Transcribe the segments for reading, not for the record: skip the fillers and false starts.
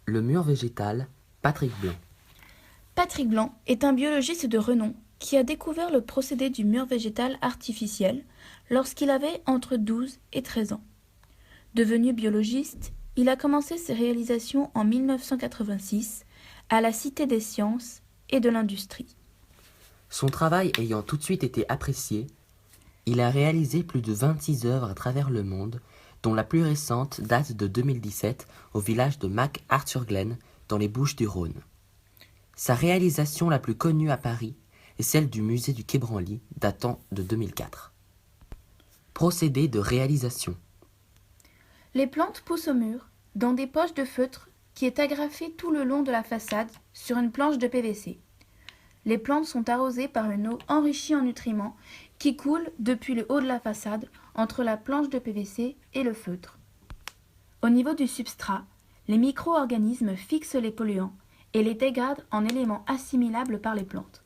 Le mur végétal, Patrick Blanc. Patrick Blanc est un biologiste de renom qui a découvert le procédé du mur végétal artificiel lorsqu'il avait entre 12 et 13 ans. Devenu biologiste, il a commencé ses réalisations en 1986 à la Cité des sciences et de l'industrie. Son travail ayant tout de suite été apprécié, il a réalisé plus de 26 œuvres à travers le monde, dont la plus récente date de 2017 au village de Mac-Arthur-Glen, dans les Bouches-du-Rhône. Sa réalisation la plus connue à Paris est celle du musée du Quai Branly, datant de 2004. Procédé de réalisation. Les plantes poussent au mur, dans des poches de feutre qui est agrafée tout le long de la façade sur une planche de PVC. Les plantes sont arrosées par une eau enrichie en nutriments qui coule depuis le haut de la façade entre la planche de PVC et le feutre. Au niveau du substrat, les micro-organismes fixent les polluants et les dégradent en éléments assimilables par les plantes.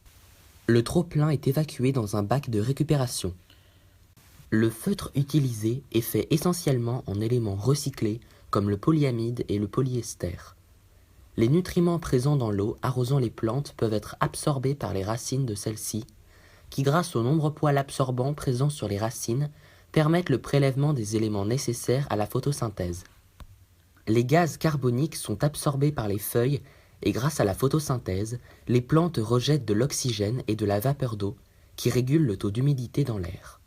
Le trop-plein est évacué dans un bac de récupération. Le feutre utilisé est fait essentiellement en éléments recyclés comme le polyamide et le polyester. Les nutriments présents dans l'eau arrosant les plantes peuvent être absorbés par les racines de celles-ci, qui grâce aux nombreux poils absorbants présents sur les racines, permettent le prélèvement des éléments nécessaires à la photosynthèse. Les gaz carboniques sont absorbés par les feuilles et grâce à la photosynthèse, les plantes rejettent de l'oxygène et de la vapeur d'eau qui régulent le taux d'humidité dans l'air.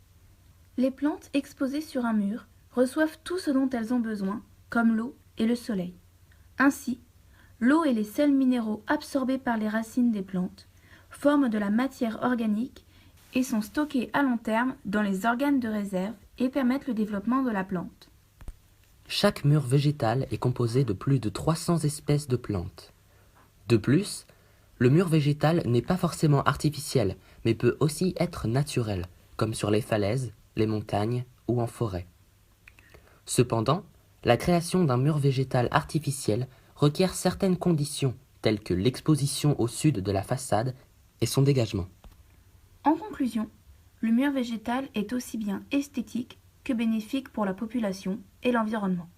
Les plantes exposées sur un mur reçoivent tout ce dont elles ont besoin, comme l'eau et le soleil. Ainsi, l'eau et les sels minéraux absorbés par les racines des plantes forment de la matière organique et sont stockés à long terme dans les organes de réserve et permettent le développement de la plante. Chaque mur végétal est composé de plus de 300 espèces de plantes. De plus, le mur végétal n'est pas forcément artificiel, mais peut aussi être naturel, comme sur les falaises, les montagnes ou en forêt. Cependant, la création d'un mur végétal artificiel requiert certaines conditions, telles que l'exposition au sud de la façade et son dégagement. En conclusion, le mur végétal est aussi bien esthétique que bénéfique pour la population et l'environnement.